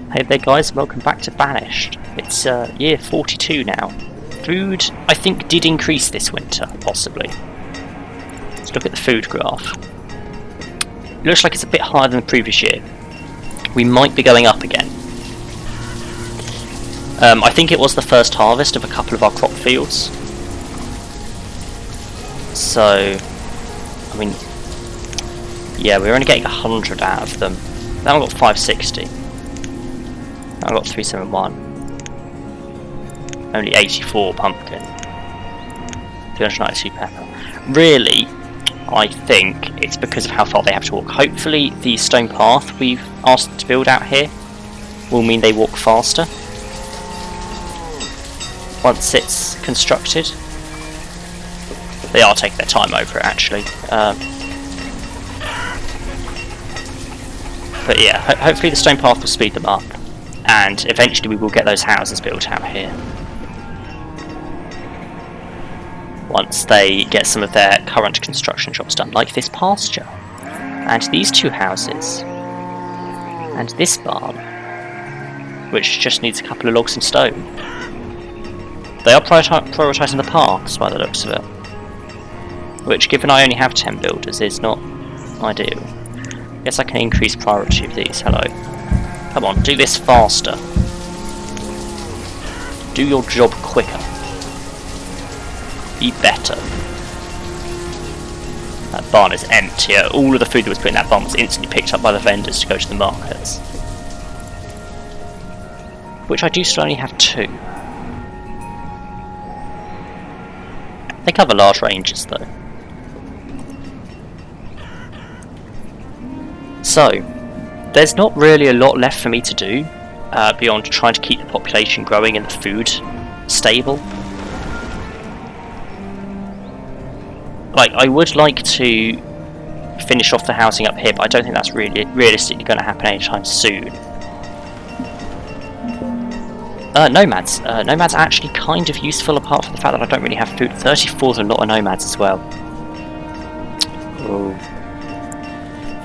Hey there guys, welcome back to Banished. It's year 42 now. Food, I think, did increase this winter, possibly. Let's look at the food graph. It looks like it's a bit higher than the previous year. We might be going up again. I think it was the first harvest of a couple of our crop fields. So, I mean, yeah, we're only getting 100 out of them. Now I've got 560. I've got 371. Only 84 pumpkin. 392 pepper. Really, I think it's because of how far they have to walk. Hopefully the stone path we've asked to build out here will mean they walk faster once it's constructed. They are taking their time over it, actually. But yeah, hopefully the stone path will speed them up. And eventually we will get those houses built out here. Once they get some of their current construction jobs done, like this pasture. And these two houses. And this barn. Which just needs a couple of logs and stone. They are prioritising the paths by the looks of it. Which, given I only have 10 builders, is not ideal. I guess I can increase priority of these. Hello. Come on, do this faster. Do your job quicker. Be better. That barn is empty. All of the food that was put in that barn was instantly picked up by the vendors to go to the markets. Which I do still only have 2. They cover large ranges though. So, there's not really a lot left for me to do beyond trying to keep the population growing and the food stable. Like, I would like to finish off the housing up here, but I don't think that's really realistically going to happen anytime soon. Nomads. Nomads are actually kind of useful, apart from the fact that I don't really have food. 34 is a lot of nomads as well. Oh.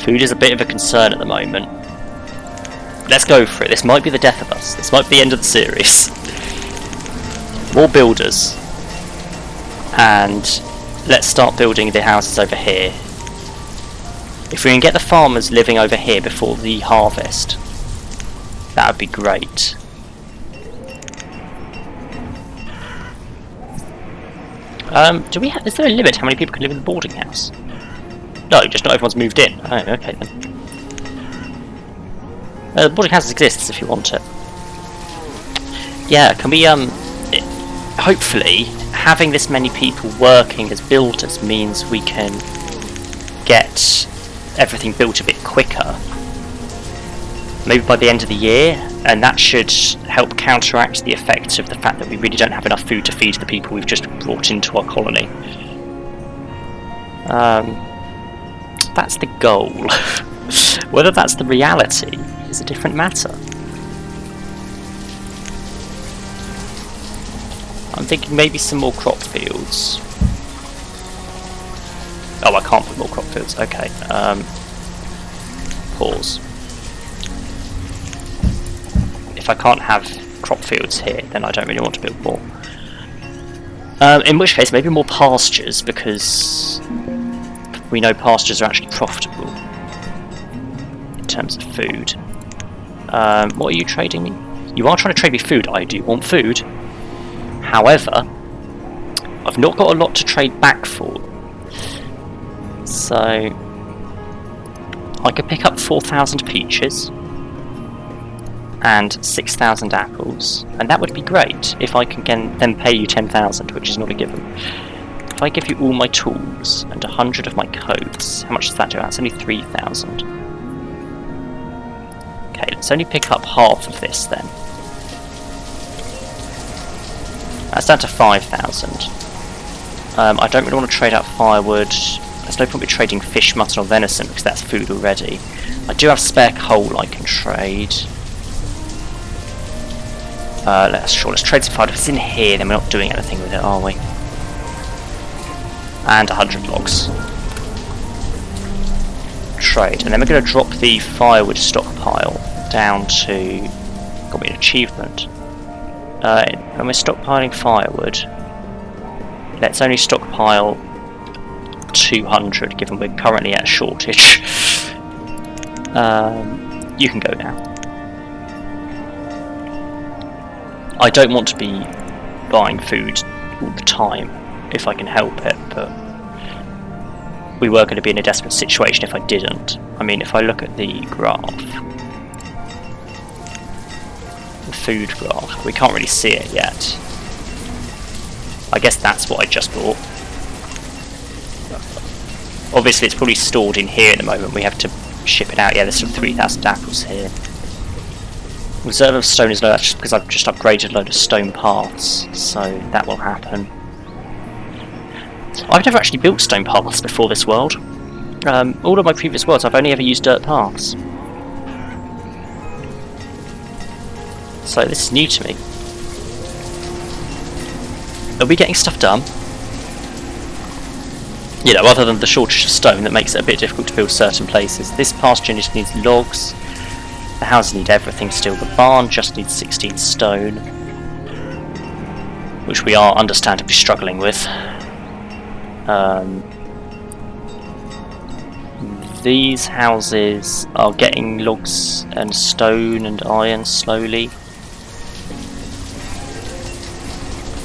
Food is a bit of a concern at the moment. Let's go for it. This might be the death of us. This might be the end of the series. More builders. And let's start building the houses over here. If we can get the farmers living over here before the harvest, that would be great. Is there a limit how many people can live in the boarding house? No, just not everyone's moved in. Oh, okay then. The boarding house exists if you want it. Yeah, can we, hopefully, having this many people working as builders means we can get everything built a bit quicker. Maybe by the end of the year, and that should help counteract the effect of the fact that we really don't have enough food to feed the people we've just brought into our colony. That's the goal. Whether that's the reality is a different matter. I'm thinking maybe some more crop fields. Oh, I can't put more crop fields. Okay. Pause. If I can't have crop fields here, then I don't really want to build more. In which case, maybe more pastures, because we know pastures are actually profitable in terms of food. What are you trading me? You are trying to trade me food. I do want food. However, I've not got a lot to trade back for. So, I could pick up 4,000 peaches and 6,000 apples, and that would be great if I can then pay you 10,000, which is not a given. If I give you all my tools and 100 of my coats, how much does that do? That's only 3,000. Okay, let's only pick up half of this then. That's down to 5,000. I don't really want to trade out firewood. There's no point in trading fish, mutton or venison because that's food already. I do have spare coal I can trade. Let's trade some fire. If it's in here, then we're not doing anything with it, are we? And 100 logs. Trade. And then we're going to drop the firewood stockpile down to Got me an achievement. When we're stockpiling firewood, let's only stockpile 200, given we're currently at a shortage. You can go now. I don't want to be buying food all the time, if I can help it, but we were going to be in a desperate situation if I didn't. I mean, if I look at the graph, the food graph, we can't really see it yet. I guess that's what I just bought. Obviously it's probably stored in here at the moment, we have to ship it out. Yeah, there's still 3,000 apples here. Reserve of stone is low, that's just because I've just upgraded a load of stone paths, so that will happen. I've never actually built stone paths before this world. All of my previous worlds I've only ever used dirt paths. So this is new to me. Are we getting stuff done? You know, other than the shortage of stone that makes it a bit difficult to build certain places. This pasture just needs logs. The houses need everything still. The barn just needs 16 stone, which we are understandably struggling with. These houses are getting logs and stone and iron slowly.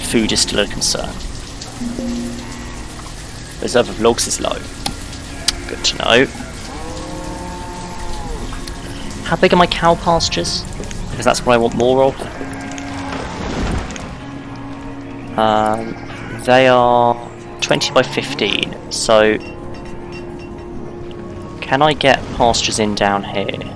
Food is still a concern. Reserve of logs is low. Good to know. How big are my cow pastures? Because that's what I want more of. They are 20 by 15, so can I get pastures in down here?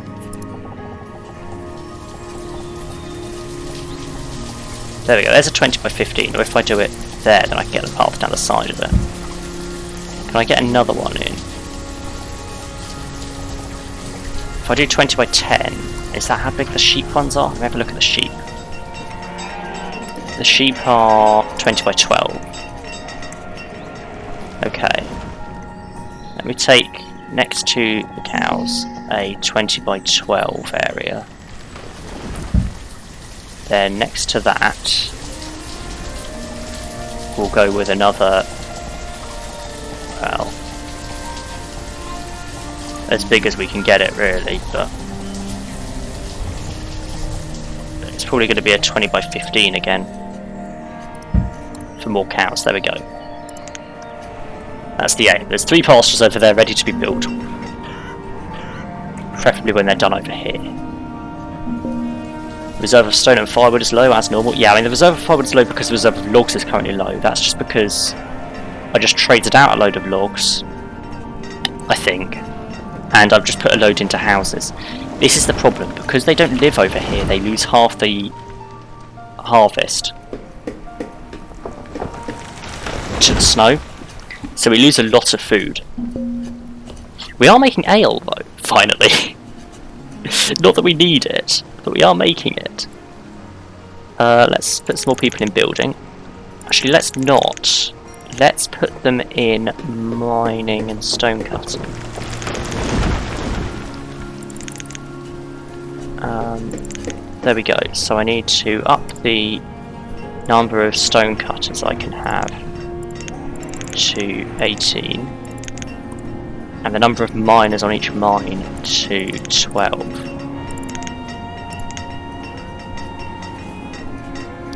There we go, there's a 20 by 15, or if I do it there, then I can get the path down the side of it. Can I get another one in? If I do 20 by 10, is that how big the sheep ones are? Let me have a look at the sheep. The sheep are 20 by 12. Okay. Let me take, next to the cows, a 20 by 12 area. Then next to that, we'll go with another, well, as big as we can get it really, but it's probably going to be a 20 by 15 again for more cows. There we go. That's the aim. There's 3 pastures over there ready to be built, preferably when they're done over here. Reserve of stone and firewood is low as normal. Yeah, I mean the reserve of firewood is low because the reserve of logs is currently low. That's just because I just traded out a load of logs, I think, and I've just put a load into houses. This is the problem, because they don't live over here, they lose half the harvest to the snow, so we lose a lot of food. We are making ale though, finally. Not that we need it, but we are making it. Let's put some more people in building. Actually, let's not. Let's put them in mining and stone cutting. There we go. So I need to up the number of stone cutters I can have to 18, and the number of miners on each mine to 12.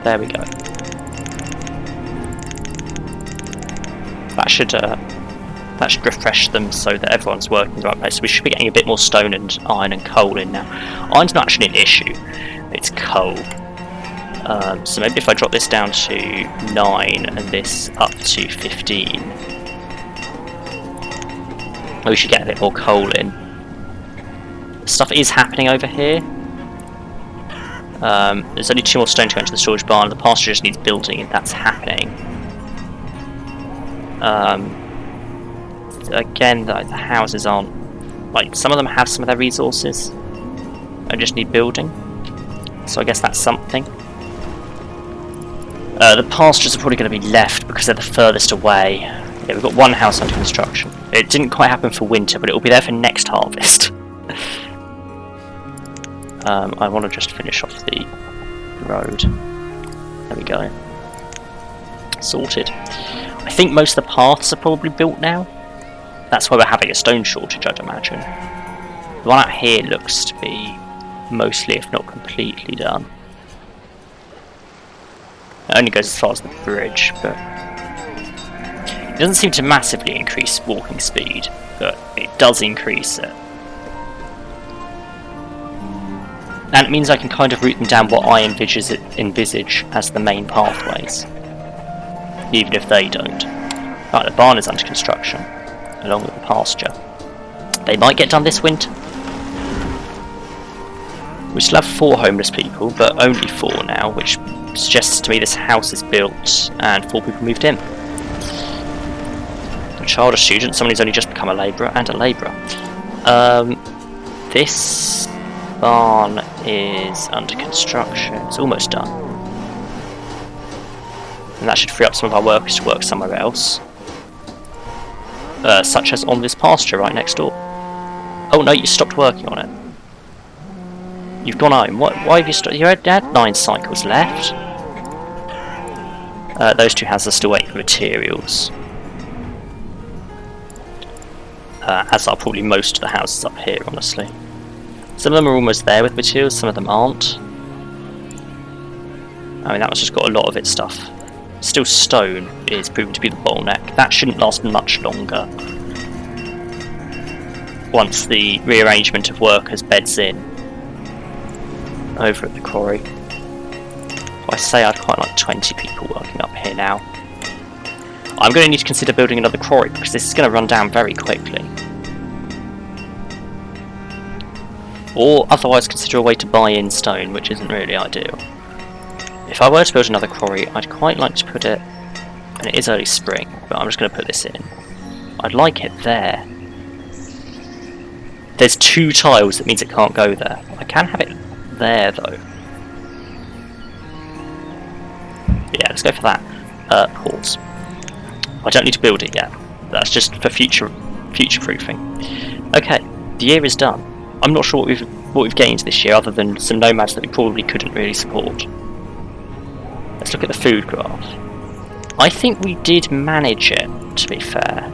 There we go. That should refresh them so that everyone's working in the right place. So we should be getting a bit more stone and iron and coal in now. Iron's not actually an issue, it's coal. So maybe if I drop this down to 9 and this up to 15, we should get a bit more coal in. Stuff is happening over here. There's only 2 more stone to go into the storage barn. The pasture just needs building, and that's happening. Again, the houses aren't, like, some of them have some of their resources and just need building, so I guess that's something. The pastures are probably going to be left because they're the furthest away. Yeah, we've got 1 house under construction. It didn't quite happen for winter, but it will be there for next harvest. I want to just finish off the road. There we go. Sorted. I think most of the paths are probably built now. That's why we're having a stone shortage, I'd imagine. The one out here looks to be mostly, if not completely, done. It only goes as far as the bridge, but it doesn't seem to massively increase walking speed, but it does increase it. And it means I can kind of route them down what I envisage as the main pathways, even if they don't. Right, the barn is under construction, along with the pasture. They might get done this winter. We still have 4 homeless people, but only 4 now, which suggests to me this house is built and 4 people moved in. A child, a student, someone who's only just become a labourer, and a labourer. This barn is under construction. It's almost done. And that should free up some of our workers to work somewhere else. Such as on this pasture right next door. Oh no, you stopped working on it. You've gone home. Why have you stopped? You had 9 cycles left. Those 2 houses are still waiting for materials. As are probably most of the houses up here, honestly. Some of them are almost there with materials, some of them aren't. I mean, that one's just got a lot of its stuff. Still, stone is proven to be the bottleneck. That shouldn't last much longer. Once the rearrangement of workers beds in over at the quarry. I say I'd quite like 20 people working up here now. I'm going to need to consider building another quarry because this is going to run down very quickly. Or otherwise consider a way to buy in stone, which isn't really ideal. If I were to build another quarry, I'd quite like to put it, and it is early spring, but I'm just going to put this in. I'd like it there. There's 2 tiles, that means it can't go there. I can have it there though. But yeah, let's go for that. Port. I don't need to build it yet. That's just for future-proofing. Okay, the year is done. I'm not sure what we've gained this year, other than some nomads that we probably couldn't really support. Let's look at the food graph. I think we did manage it, to be fair.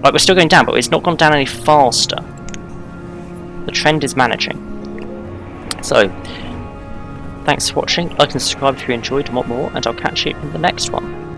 Like, we're still going down, but it's not gone down any faster. The trend is managing. So, thanks for watching. Like and subscribe if you enjoyed and want more, and I'll catch you in the next one.